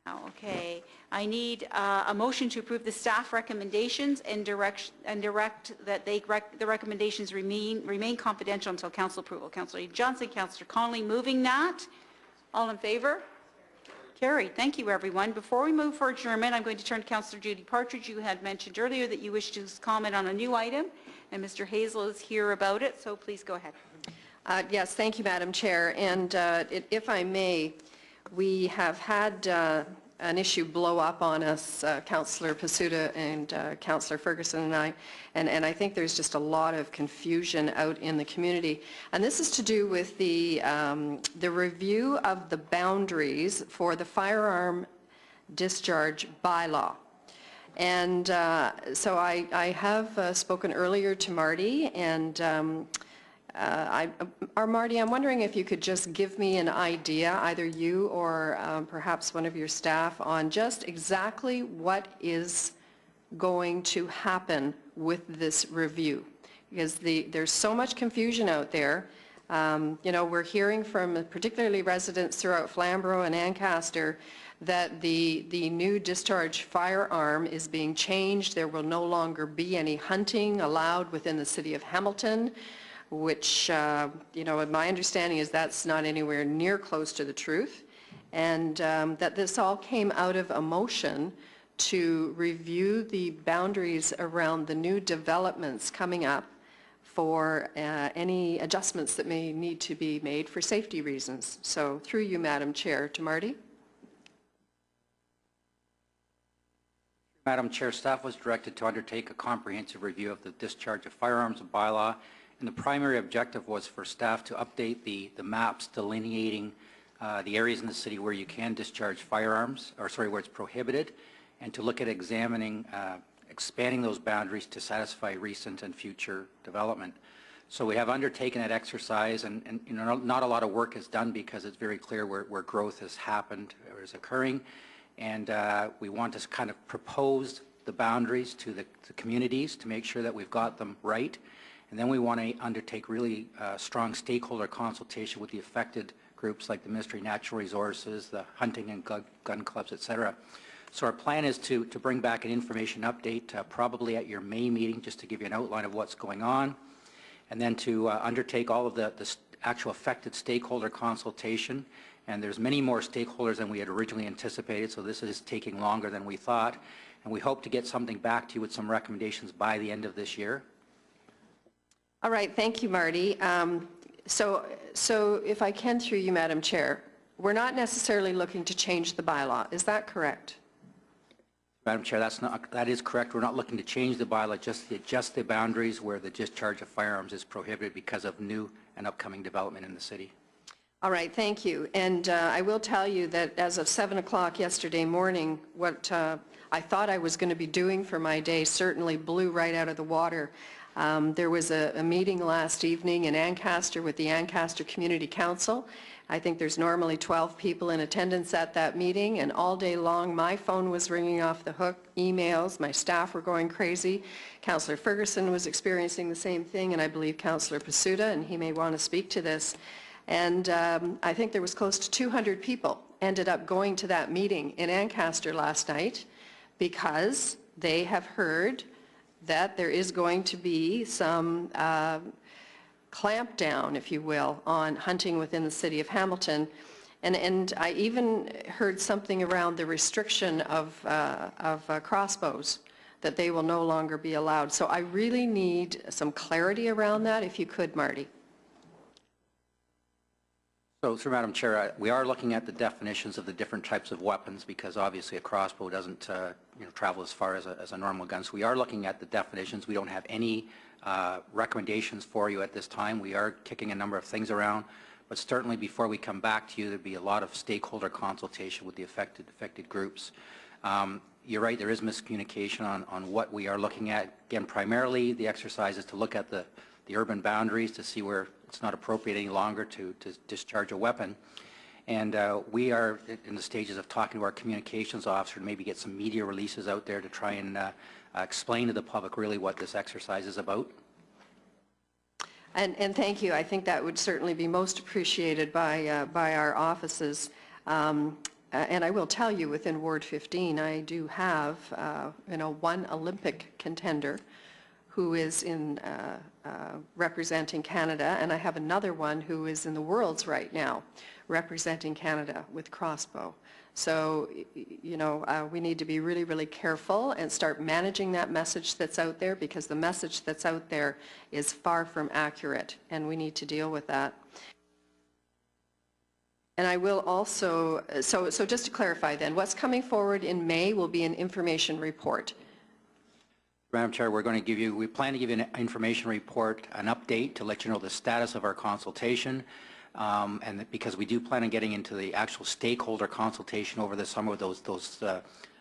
Okay, I need a motion to approve the staff recommendations and direct that the recommendations remain confidential until council approval. Councillor Johnson, Councillor Connolly moving that. All in favour? Carried. Thank you, everyone. Before we move for adjournment, I'm going to turn to Councillor Judy Partridge. You had mentioned earlier that you wish to comment on a new item, and Mr. Hazel is here about it, so please go ahead. Yes, thank you, Madam Chair. And if I may, we have had an issue blow up on us, Councillor Pasuta and Councillor Ferguson and I, and I think there's just a lot of confusion out in the community. And this is to do with the review of the boundaries for the firearm discharge bylaw. And so I have spoken earlier to Marty, and Marty, I'm wondering if you could just give me an idea, either you or perhaps one of your staff, on just exactly what is going to happen with this review. Because there's so much confusion out there. You know, we're hearing from particularly residents throughout Flamborough and Ancaster that the new discharge firearm is being changed. There will no longer be any hunting allowed within the city of Hamilton, which, you know, my understanding is that's not anywhere near close to the truth, and that this all came out of a motion to review the boundaries around the new developments coming up for any adjustments that may need to be made for safety reasons. So through you, Madam Chair, to Marty. Madam Chair, staff was directed to undertake a comprehensive review of the discharge of firearms bylaw. And the primary objective was for staff to update the maps delineating the areas in the city where you can discharge firearms, or sorry, where it's prohibited, and to look at examining, expanding those boundaries to satisfy recent and future development. So we have undertaken that exercise, and you know, not a lot of work is done because it's very clear where growth has happened or is occurring, and we want to kind of propose the boundaries to the communities to make sure that we've got them right. And then we want to undertake really strong stakeholder consultation with the affected groups like the Ministry of Natural Resources, the hunting and gun clubs, etc. So our plan is to bring back an information update probably at your May meeting, just to give you an outline of what's going on, and then to undertake all of the actual affected stakeholder consultation. And there's many more stakeholders than we had originally anticipated, so this is taking longer than we thought. And we hope to get something back to you with some recommendations by the end of this year. All right, thank you, Marty. So if I can, through you, Madam Chair, we're not necessarily looking to change the bylaw. Is that correct? Madam Chair, that is correct. We're not looking to change the bylaw, just adjust the boundaries where the discharge of firearms is prohibited because of new and upcoming development in the city. All right, thank you. And I will tell you that as of 7 o'clock yesterday morning, what I thought I was going to be doing for my day certainly blew right out of the water. There was a meeting last evening in Ancaster with the Ancaster Community Council. I think there's normally 12 people in attendance at that meeting, and all day long my phone was ringing off the hook, emails, my staff were going crazy. Councillor Ferguson was experiencing the same thing, and I believe Councillor Pasuta, and he may want to speak to this. And I think there was close to 200 people ended up going to that meeting in Ancaster last night because they have heard that there is going to be some clampdown, if you will, on hunting within the city of Hamilton. And I even heard something around the restriction of crossbows, that they will no longer be allowed. So I really need some clarity around that, if you could, Marty. So, through Madam Chair, we are looking at the definitions of the different types of weapons, because obviously a crossbow doesn't travel as far as a normal gun. So we are looking at the definitions. We don't have any recommendations for you at this time. We are kicking a number of things around, but certainly before we come back to you, there'll be a lot of stakeholder consultation with the affected groups. You're right, there is miscommunication on what we are looking at. Again, primarily the exercise is to look at the urban boundaries to see where it's not appropriate any longer to discharge a weapon. And we are in the stages of talking to our communications officer to maybe get some media releases out there to try and explain to the public really what this exercise is about. And thank you. I think that would certainly be most appreciated by our offices. and I will tell you, within Ward 15, I do have, one Olympic contender who is in representing Canada, and I have another one who is in the Worlds right now representing Canada with crossbow. So, we need to be really, really careful and start managing that message that's out there, because the message that's out there is far from accurate, and we need to deal with that. And I will also, so just to clarify then, what's coming forward in May will be an information report. Madam Chair, we plan to give you an information report, an update to let you know the status of our consultation, and because we do plan on getting into the actual stakeholder consultation over the summer with those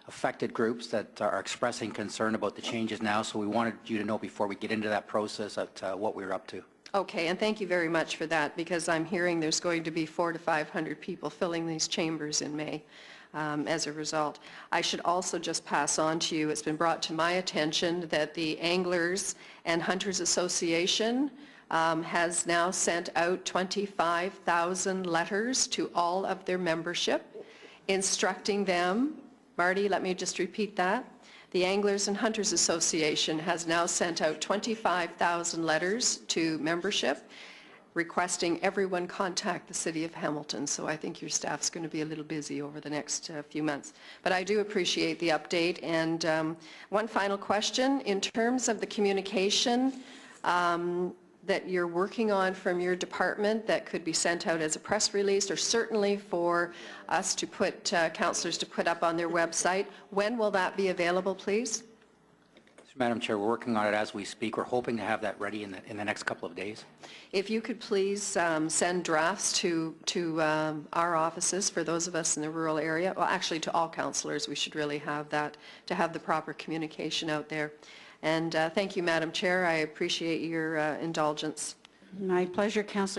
affected groups that are expressing concern about the changes now, so we wanted you to know before we get into that process what we're up to. Okay, and thank you very much for that, because I'm hearing there's going to be 400 to 500 people filling these chambers in May. As a result. I should also just pass on to you, it's been brought to my attention that the Anglers and Hunters Association has now sent out 25,000 letters to all of their membership, instructing them, Marty, let me just repeat that. The Anglers and Hunters Association has now sent out 25,000 letters to membership, requesting everyone contact the City of Hamilton. So I think your staff's going to be a little busy over the next few months. But I do appreciate the update. And one final question. In terms of the communication that you're working on from your department that could be sent out as a press release, or certainly for us to put, councillors to put up on their website, when will that be available, please? Madam Chair, we're working on it as we speak. We're hoping to have that ready in the next couple of days. If you could please send drafts to our offices for those of us in the rural area, well actually to all councillors, we should really have that to have the proper communication out there. And thank you, Madam Chair. I appreciate your indulgence. My pleasure, Councillor